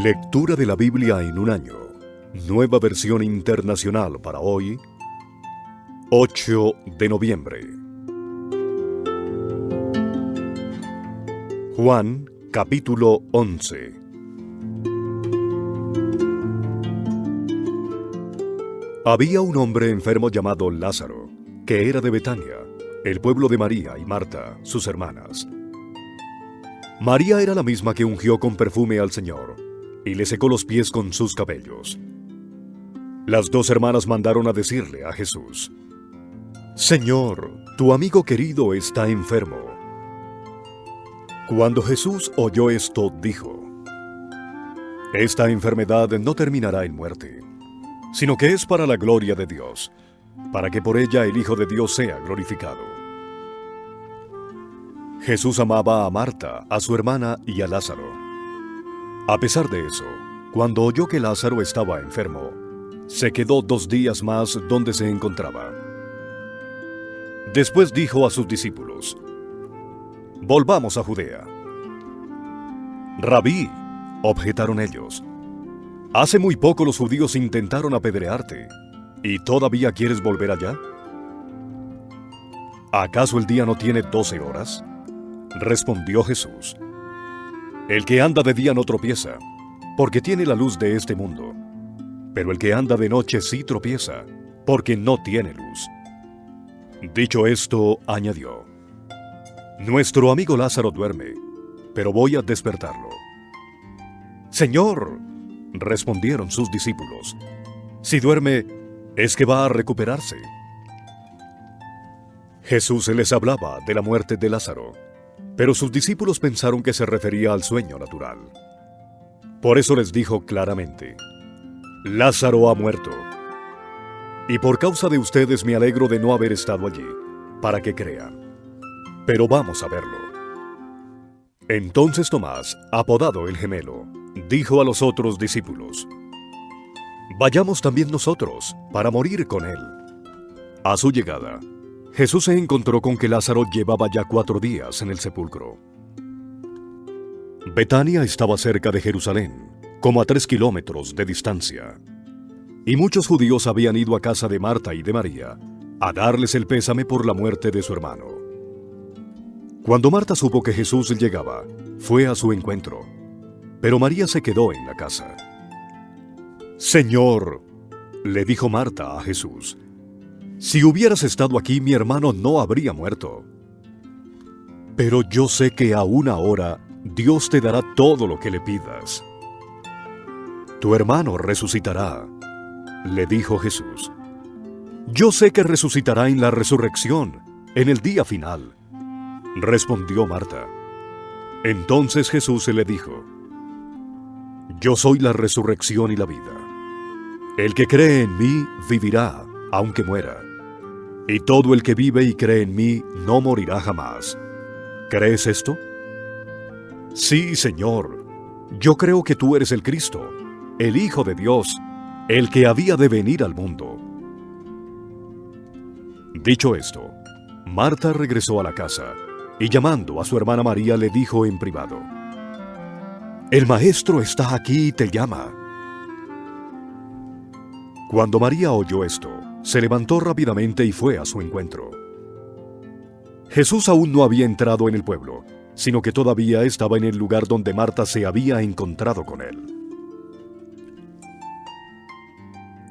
Lectura de la Biblia en un año. Nueva versión internacional para hoy, 8 de noviembre. Juan, capítulo 11. Había un hombre enfermo llamado Lázaro, que era de Betania, el pueblo de María y Marta, sus hermanas. María era la misma que ungió con perfume al Señor y le secó los pies con sus cabellos. Las dos hermanas mandaron a decirle a Jesús: «Señor, tu amigo querido está enfermo». Cuando Jesús oyó esto, dijo: «Esta enfermedad no terminará en muerte, sino que es para la gloria de Dios, para que por ella el Hijo de Dios sea glorificado». Jesús amaba a Marta, a su hermana y a Lázaro. A pesar de eso, cuando oyó que Lázaro estaba enfermo, se quedó 2 días más donde se encontraba. Después dijo a sus discípulos: «Volvamos a Judea». «Rabí», objetaron ellos, «hace muy poco los judíos intentaron apedrearte, ¿y todavía quieres volver allá? ¿Acaso el día no tiene 12 horas? Respondió Jesús: «El que anda de día no tropieza, porque tiene la luz de este mundo. Pero el que anda de noche sí tropieza, porque no tiene luz». Dicho esto, añadió: «Nuestro amigo Lázaro duerme, pero voy a despertarlo». «Señor», respondieron sus discípulos, «si duerme, es que va a recuperarse». Jesús les hablaba de la muerte de Lázaro, pero sus discípulos pensaron que se refería al sueño natural. Por eso les dijo claramente: «Lázaro ha muerto. Y por causa de ustedes me alegro de no haber estado allí, para que crean. Pero vamos a verlo». Entonces Tomás, apodado el Gemelo, dijo a los otros discípulos: «Vayamos también nosotros, para morir con él». A su llegada, Jesús se encontró con que Lázaro llevaba ya 4 días en el sepulcro. Betania estaba cerca de Jerusalén, como a 3 kilómetros de distancia. Y muchos judíos habían ido a casa de Marta y de María a darles el pésame por la muerte de su hermano. Cuando Marta supo que Jesús llegaba, fue a su encuentro, pero María se quedó en la casa. «Señor», le dijo Marta a Jesús, «si hubieras estado aquí, mi hermano no habría muerto. Pero yo sé que aún ahora Dios te dará todo lo que le pidas». «Tu hermano resucitará», le dijo Jesús. «Yo sé que resucitará en la resurrección, en el día final», respondió Marta. Entonces Jesús le dijo: «Yo soy la resurrección y la vida. El que cree en mí vivirá, aunque muera. Y todo el que vive y cree en mí no morirá jamás. ¿Crees esto?». «Sí, Señor. Yo creo que tú eres el Cristo, el Hijo de Dios, el que había de venir al mundo». Dicho esto, Marta regresó a la casa y llamando a su hermana María le dijo en privado: «El Maestro está aquí y te llama». Cuando María oyó esto, se levantó rápidamente y fue a su encuentro. Jesús aún no había entrado en el pueblo, sino que todavía estaba en el lugar donde Marta se había encontrado con él.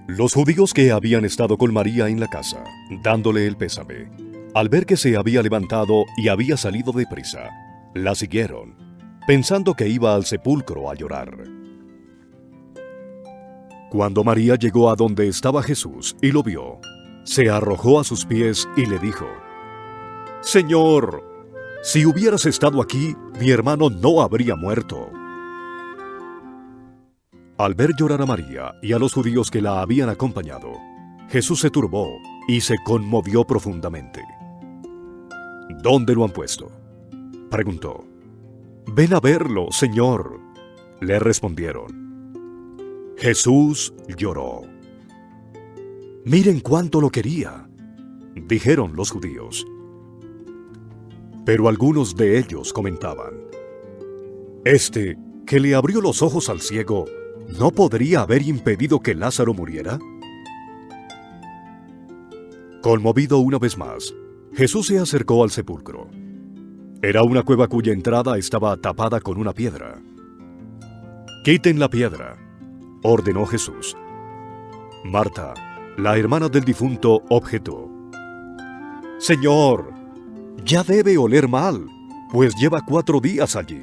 Los judíos que habían estado con María en la casa, dándole el pésame, al ver que se había levantado y había salido deprisa, la siguieron, pensando que iba al sepulcro a llorar. Cuando María llegó a donde estaba Jesús y lo vio, se arrojó a sus pies y le dijo: «Señor, si hubieras estado aquí, mi hermano no habría muerto». Al ver llorar a María y a los judíos que la habían acompañado, Jesús se turbó y se conmovió profundamente. «¿Dónde lo han puesto?», preguntó. «Ven a verlo, Señor», le respondieron. Jesús lloró. «Miren cuánto lo quería», dijeron los judíos. Pero algunos de ellos comentaban: «Este que le abrió los ojos al ciego, ¿no podría haber impedido que Lázaro muriera? Conmovido una vez más, Jesús se acercó al sepulcro. Era una cueva cuya entrada estaba tapada con una piedra. «Quiten la piedra», ordenó Jesús. Marta, la hermana del difunto, objetó: «Señor, ya debe oler mal, pues lleva 4 días allí».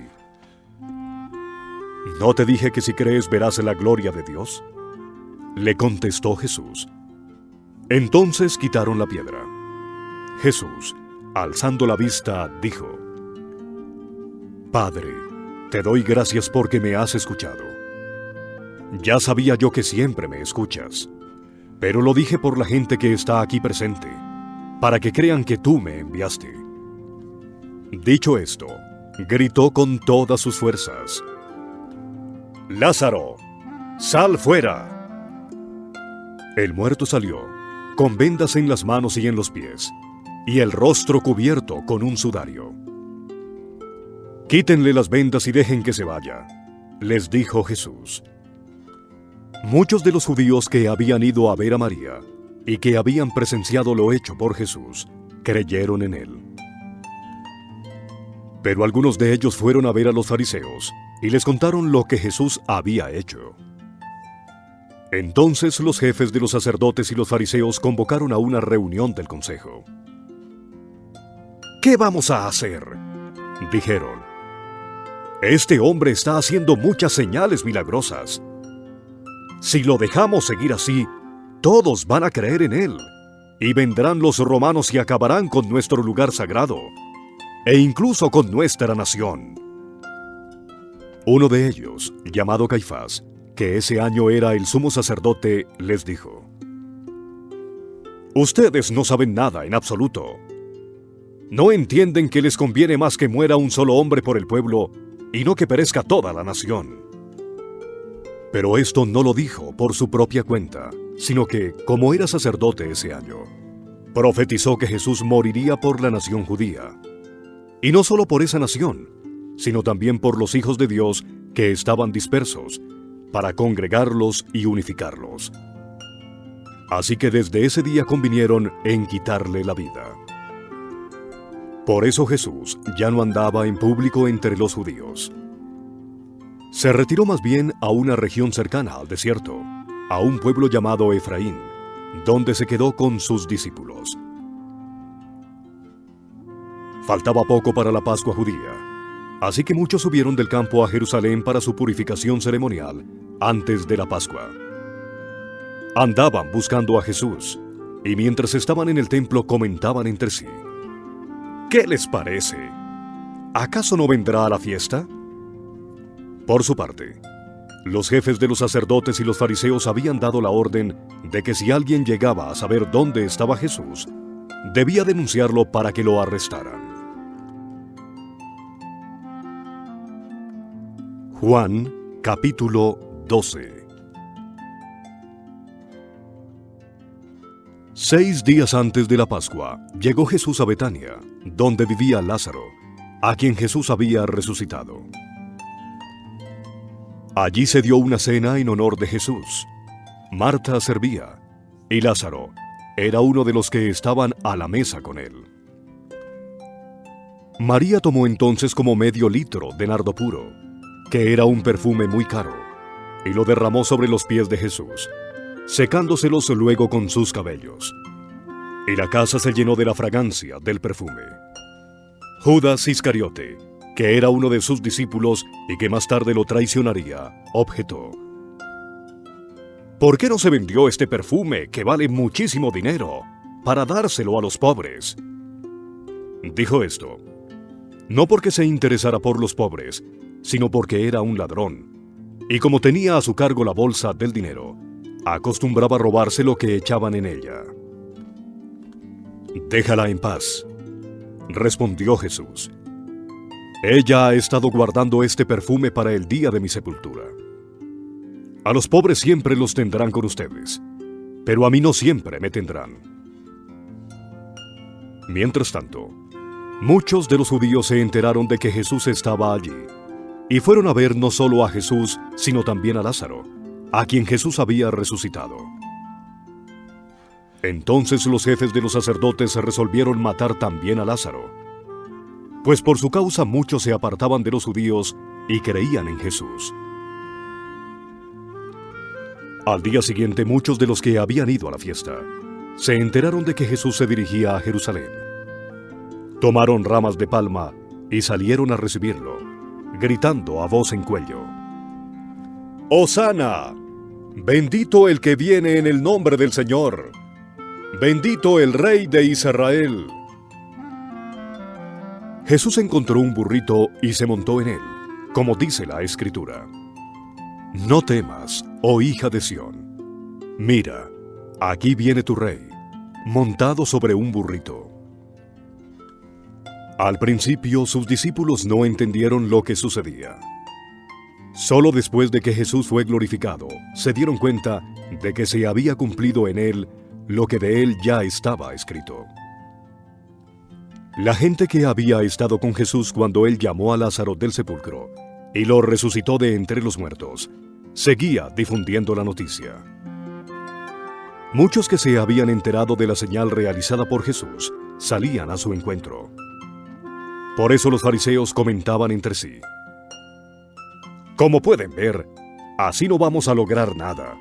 «¿No te dije que si crees verás la gloria de Dios?», le contestó Jesús. Entonces quitaron la piedra. Jesús, alzando la vista, dijo: «Padre, te doy gracias porque me has escuchado. Ya sabía yo que siempre me escuchas, pero lo dije por la gente que está aquí presente, para que crean que tú me enviaste». Dicho esto, gritó con todas sus fuerzas: «Lázaro, sal fuera». El muerto salió, con vendas en las manos y en los pies, y el rostro cubierto con un sudario. «Quítenle las vendas y dejen que se vaya», les dijo Jesús. Muchos de los judíos que habían ido a ver a María y que habían presenciado lo hecho por Jesús, creyeron en él. Pero algunos de ellos fueron a ver a los fariseos y les contaron lo que Jesús había hecho. Entonces los jefes de los sacerdotes y los fariseos convocaron a una reunión del consejo. «¿Qué vamos a hacer?», dijeron. «Este hombre está haciendo muchas señales milagrosas. Si lo dejamos seguir así, todos van a creer en él, y vendrán los romanos y acabarán con nuestro lugar sagrado, e incluso con nuestra nación». Uno de ellos, llamado Caifás, que ese año era el sumo sacerdote, les dijo: «Ustedes no saben nada en absoluto. ¿No entienden que les conviene más que muera un solo hombre por el pueblo y no que perezca toda la nación?». Pero esto no lo dijo por su propia cuenta, sino que, como era sacerdote ese año, profetizó que Jesús moriría por la nación judía. Y no solo por esa nación, sino también por los hijos de Dios que estaban dispersos, para congregarlos y unificarlos. Así que desde ese día convinieron en quitarle la vida. Por eso Jesús ya no andaba en público entre los judíos. Se retiró más bien a una región cercana al desierto, a un pueblo llamado Efraín, donde se quedó con sus discípulos. Faltaba poco para la Pascua judía, así que muchos subieron del campo a Jerusalén para su purificación ceremonial antes de la Pascua. Andaban buscando a Jesús, y mientras estaban en el templo comentaban entre sí: «¿Qué les parece? ¿Acaso no vendrá a la fiesta?». Por su parte, los jefes de los sacerdotes y los fariseos habían dado la orden de que si alguien llegaba a saber dónde estaba Jesús, debía denunciarlo para que lo arrestaran. Juan, capítulo 12. 6 días antes de la Pascua, llegó Jesús a Betania, donde vivía Lázaro, a quien Jesús había resucitado. Allí se dio una cena en honor de Jesús. Marta servía, y Lázaro era uno de los que estaban a la mesa con él. María tomó entonces como medio litro de nardo puro, que era un perfume muy caro, y lo derramó sobre los pies de Jesús, secándoselos luego con sus cabellos. Y la casa se llenó de la fragancia del perfume. Judas Iscariote, que era uno de sus discípulos y que más tarde lo traicionaría, objetó: «¿Por qué no se vendió este perfume, que vale muchísimo dinero, para dárselo a los pobres?». Dijo esto, no porque se interesara por los pobres, sino porque era un ladrón, y como tenía a su cargo la bolsa del dinero, acostumbraba robarse lo que echaban en ella. «Déjala en paz», respondió Jesús. «Ella ha estado guardando este perfume para el día de mi sepultura. A los pobres siempre los tendrán con ustedes, pero a mí no siempre me tendrán». Mientras tanto, muchos de los judíos se enteraron de que Jesús estaba allí, y fueron a ver no solo a Jesús, sino también a Lázaro, a quien Jesús había resucitado. Entonces los jefes de los sacerdotes resolvieron matar también a Lázaro, pues por su causa muchos se apartaban de los judíos y creían en Jesús. Al día siguiente, muchos de los que habían ido a la fiesta se enteraron de que Jesús se dirigía a Jerusalén. Tomaron ramas de palma y salieron a recibirlo, gritando a voz en cuello: ¡Hosana! ¡Bendito el que viene en el nombre del Señor! ¡Bendito el Rey de Israel! Jesús encontró un burrito y se montó en él, como dice la Escritura. No temas, oh hija de Sión. Mira, aquí viene tu rey, montado sobre un burrito. Al principio, sus discípulos no entendieron lo que sucedía. Solo después de que Jesús fue glorificado, se dieron cuenta de que se había cumplido en él lo que de él ya estaba escrito. La gente que había estado con Jesús cuando él llamó a Lázaro del sepulcro y lo resucitó de entre los muertos, seguía difundiendo la noticia. Muchos que se habían enterado de la señal realizada por Jesús salían a su encuentro. Por eso los fariseos comentaban entre sí: como pueden ver, así no vamos a lograr nada.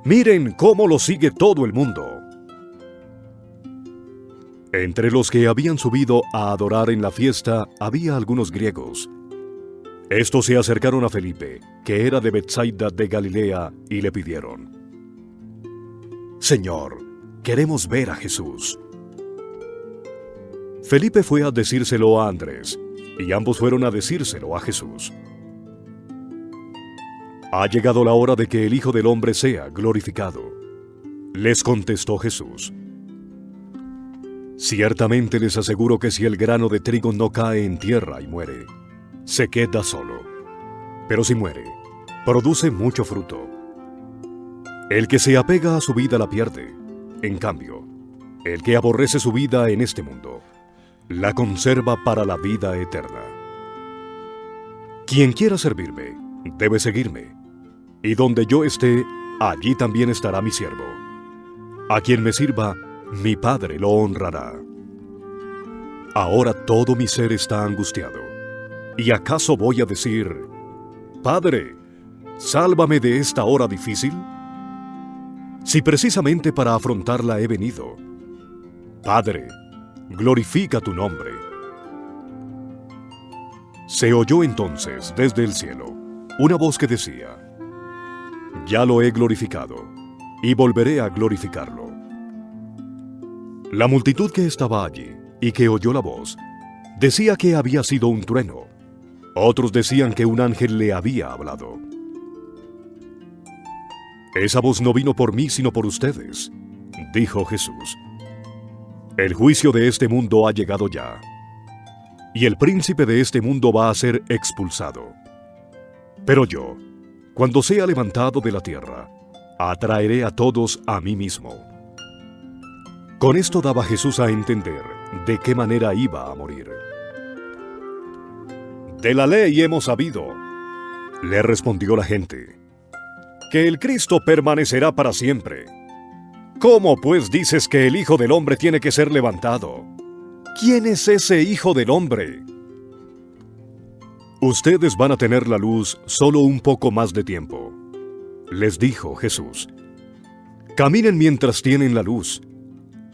Miren cómo lo sigue todo el mundo. Entre los que habían subido a adorar en la fiesta había algunos griegos. Estos se acercaron a Felipe, que era de Betsaida de Galilea, y le pidieron: Señor, queremos ver a Jesús. Felipe fue a decírselo a Andrés, y ambos fueron a decírselo a Jesús. Ha llegado la hora de que el Hijo del Hombre sea glorificado, les contestó Jesús. Ciertamente les aseguro que si el grano de trigo no cae en tierra y muere, se queda solo. Pero si muere, produce mucho fruto. El que se apega a su vida la pierde. En cambio, el que aborrece su vida en este mundo, la conserva para la vida eterna. Quien quiera servirme, debe seguirme. Y donde yo esté, allí también estará mi siervo. A quien me sirva, mi Padre lo honrará. Ahora todo mi ser está angustiado. ¿Y acaso voy a decir: Padre, sálvame de esta hora difícil? Si precisamente para afrontarla he venido. Padre, glorifica tu nombre. Se oyó entonces desde el cielo una voz que decía: Ya lo he glorificado, y volveré a glorificarlo. La multitud que estaba allí y que oyó la voz decía que había sido un trueno. Otros decían que un ángel le había hablado. Esa voz no vino por mí sino por ustedes, dijo Jesús. El juicio de este mundo ha llegado ya, y el príncipe de este mundo va a ser expulsado. Pero yo, cuando sea levantado de la tierra, atraeré a todos a mí mismo. Con esto daba Jesús a entender de qué manera iba a morir. De la ley hemos sabido, le respondió la gente, que el Cristo permanecerá para siempre. ¿Cómo pues dices que el Hijo del Hombre tiene que ser levantado? ¿Quién es ese Hijo del Hombre? Ustedes van a tener la luz solo un poco más de tiempo, les dijo Jesús. Caminen mientras tienen la luz,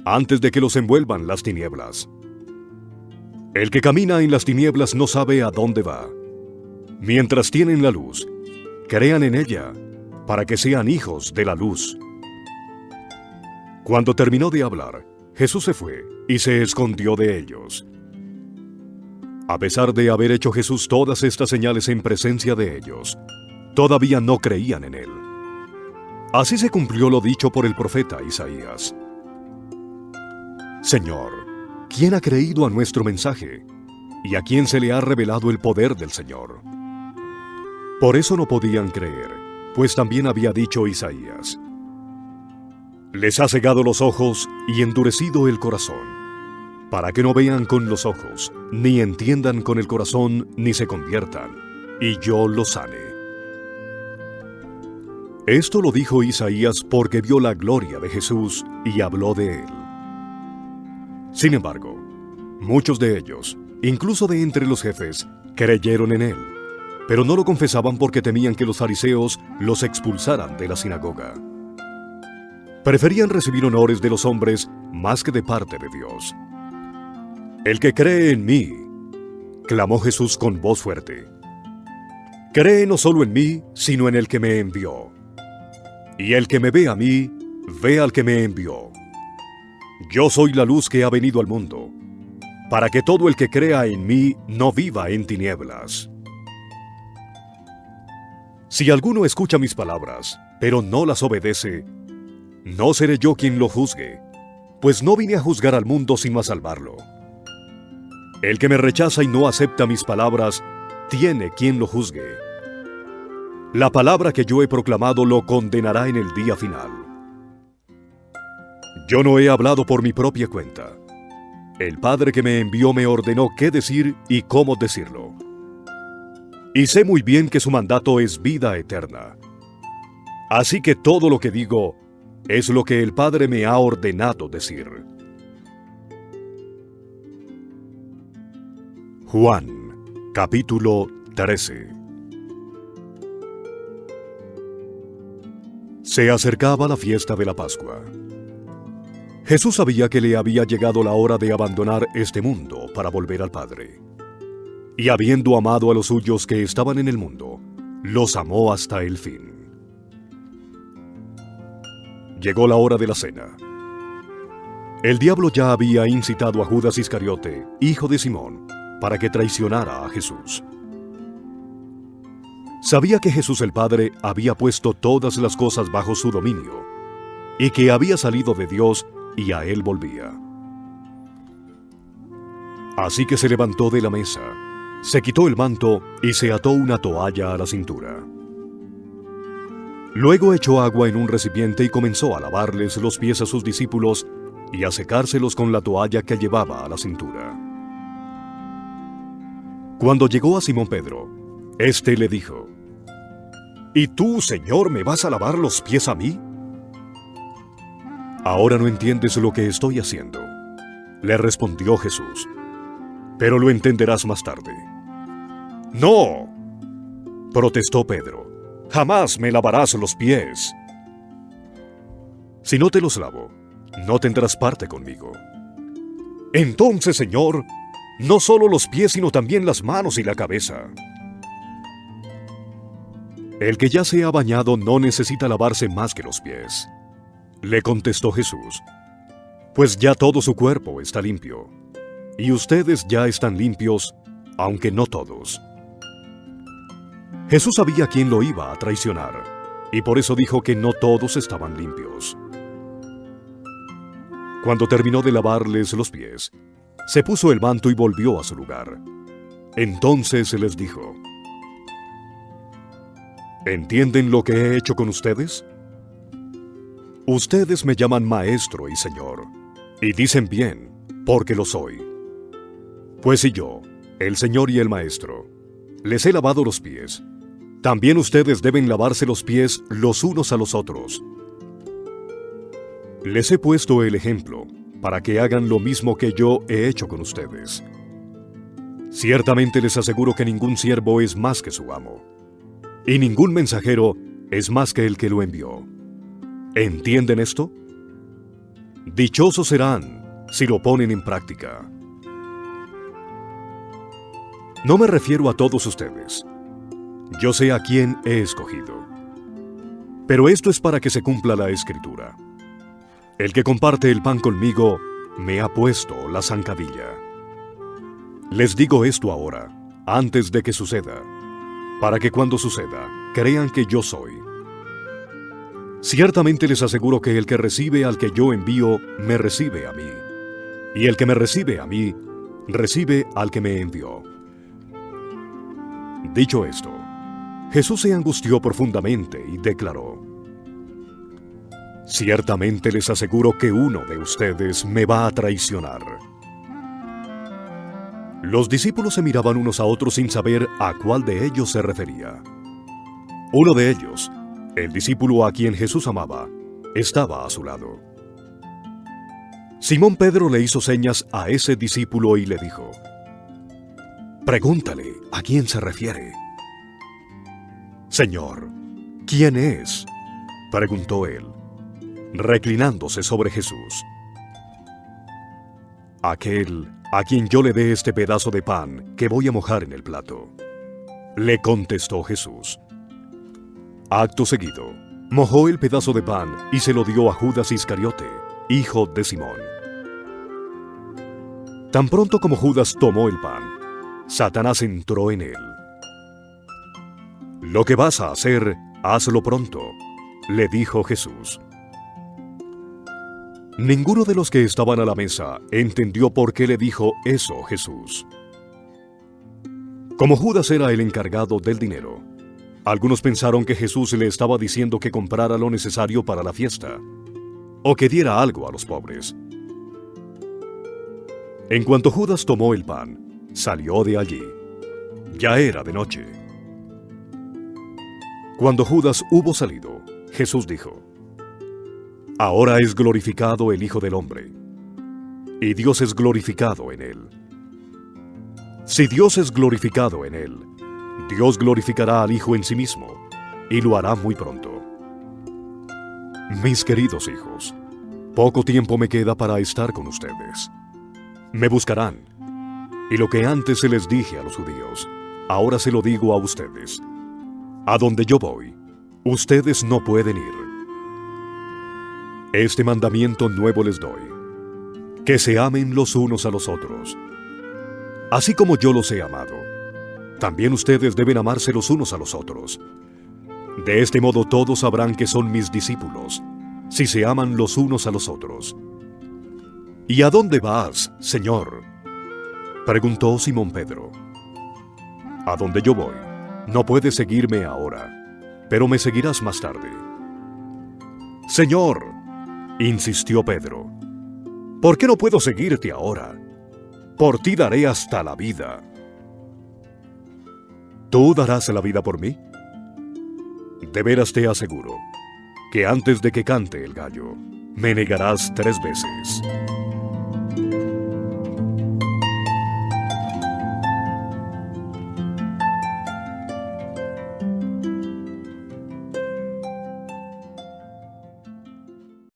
antes de que los envuelvan las tinieblas. El que camina en las tinieblas no sabe a dónde va. Mientras tienen la luz, crean en ella, para que sean hijos de la luz. Cuando terminó de hablar, Jesús se fue y se escondió de ellos. A pesar de haber hecho Jesús todas estas señales en presencia de ellos, todavía no creían en él. Así se cumplió lo dicho por el profeta Isaías. Señor, ¿quién ha creído a nuestro mensaje? ¿Y a quién se le ha revelado el poder del Señor? Por eso no podían creer, pues también había dicho Isaías: les ha cegado los ojos y endurecido el corazón, para que no vean con los ojos, ni entiendan con el corazón, ni se conviertan, y yo lo sane. Esto lo dijo Isaías porque vio la gloria de Jesús y habló de él. Sin embargo, muchos de ellos, incluso de entre los jefes, creyeron en él, pero no lo confesaban porque temían que los fariseos los expulsaran de la sinagoga. Preferían recibir honores de los hombres más que de parte de Dios. El que cree en mí, clamó Jesús con voz fuerte, cree no solo en mí, sino en el que me envió. Y el que me ve a mí, ve al que me envió. Yo soy la luz que ha venido al mundo, para que todo el que crea en mí no viva en tinieblas. Si alguno escucha mis palabras, pero no las obedece, no seré yo quien lo juzgue, pues no vine a juzgar al mundo sino a salvarlo. El que me rechaza y no acepta mis palabras, tiene quien lo juzgue. La palabra que yo he proclamado lo condenará en el día final. Yo no he hablado por mi propia cuenta. El Padre que me envió me ordenó qué decir y cómo decirlo. Y sé muy bien que su mandato es vida eterna. Así que todo lo que digo es lo que el Padre me ha ordenado decir. Juan, capítulo 13. Se acercaba la fiesta de la Pascua. Jesús sabía que le había llegado la hora de abandonar este mundo para volver al Padre. Y habiendo amado a los suyos que estaban en el mundo, los amó hasta el fin. Llegó la hora de la cena. El diablo ya había incitado a Judas Iscariote, hijo de Simón, para que traicionara a Jesús. Sabía que Jesús el Padre había puesto todas las cosas bajo su dominio, y que había salido de Dios y a él volvía. Así que se levantó de la mesa, se quitó el manto y se ató una toalla a la cintura. Luego echó agua en un recipiente y comenzó a lavarles los pies a sus discípulos y a secárselos con la toalla que llevaba a la cintura. Cuando llegó a Simón Pedro, éste le dijo: ¿Y tú, Señor, me vas a lavar los pies a mí? Ahora no entiendes lo que estoy haciendo, le respondió Jesús, pero lo entenderás más tarde. ¡No!, protestó Pedro, jamás me lavarás los pies. Si no te los lavo, no tendrás parte conmigo. Entonces, Señor, no solo los pies, sino también las manos y la cabeza. El que ya se ha bañado no necesita lavarse más que los pies, le contestó Jesús, pues ya todo su cuerpo está limpio, y ustedes ya están limpios, aunque no todos. Jesús sabía quién lo iba a traicionar, y por eso dijo que no todos estaban limpios. Cuando terminó de lavarles los pies, se puso el manto y volvió a su lugar. Entonces se les dijo: ¿Entienden lo que he hecho con ustedes? Ustedes me llaman Maestro y Señor, y dicen bien, porque lo soy. Pues si yo, el Señor y el Maestro, les he lavado los pies, también ustedes deben lavarse los pies los unos a los otros. Les he puesto el ejemplo para que hagan lo mismo que yo he hecho con ustedes. Ciertamente les aseguro que ningún siervo es más que su amo, y ningún mensajero es más que el que lo envió. ¿Entienden esto? Dichosos serán si lo ponen en práctica. No me refiero a todos ustedes. Yo sé a quién he escogido. Pero esto es para que se cumpla la Escritura. El que comparte el pan conmigo me ha puesto la zancadilla. Les digo esto ahora, antes de que suceda, para que cuando suceda, crean que yo soy. Ciertamente les aseguro que el que recibe al que yo envío, me recibe a mí. Y el que me recibe a mí, recibe al que me envió. Dicho esto, Jesús se angustió profundamente y declaró: Ciertamente les aseguro que uno de ustedes me va a traicionar. Los discípulos se miraban unos a otros sin saber a cuál de ellos se refería. Uno de ellos, el discípulo a quien Jesús amaba, estaba a su lado. Simón Pedro le hizo señas a ese discípulo y le dijo: «Pregúntale a quién se refiere». «Señor, ¿quién es?», preguntó él, reclinándose sobre Jesús. «Aquel a quien yo le dé este pedazo de pan que voy a mojar en el plato», le contestó Jesús. Acto seguido, mojó el pedazo de pan y se lo dio a Judas Iscariote, hijo de Simón. Tan pronto como Judas tomó el pan, Satanás entró en él. «Lo que vas a hacer, hazlo pronto», le dijo Jesús. Ninguno de los que estaban a la mesa entendió por qué le dijo eso Jesús. Como Judas era el encargado del dinero, algunos pensaron que Jesús le estaba diciendo que comprara lo necesario para la fiesta, o que diera algo a los pobres. En cuanto Judas tomó el pan, salió de allí. Ya era de noche. Cuando Judas hubo salido, Jesús dijo: «Ahora es glorificado el Hijo del Hombre, y Dios es glorificado en él. Si Dios es glorificado en él, Dios glorificará al Hijo en sí mismo, y lo hará muy pronto». Mis queridos hijos, poco tiempo me queda para estar con ustedes. Me buscarán, y lo que antes se les dije a los judíos, ahora se lo digo a ustedes: a donde yo voy, ustedes no pueden ir. Este mandamiento nuevo les doy: que se amen los unos a los otros. Así como yo los he amado, también ustedes deben amarse los unos a los otros. De este modo todos sabrán que son mis discípulos, si se aman los unos a los otros. «¿Y a dónde vas, Señor?», preguntó Simón Pedro. «A donde yo voy, no puedes seguirme ahora, pero me seguirás más tarde». «Señor», insistió Pedro, «¿por qué no puedo seguirte ahora? Por ti daré hasta la vida». ¿Tú darás la vida por mí? De veras te aseguro que antes de que cante el gallo, me negarás 3 veces.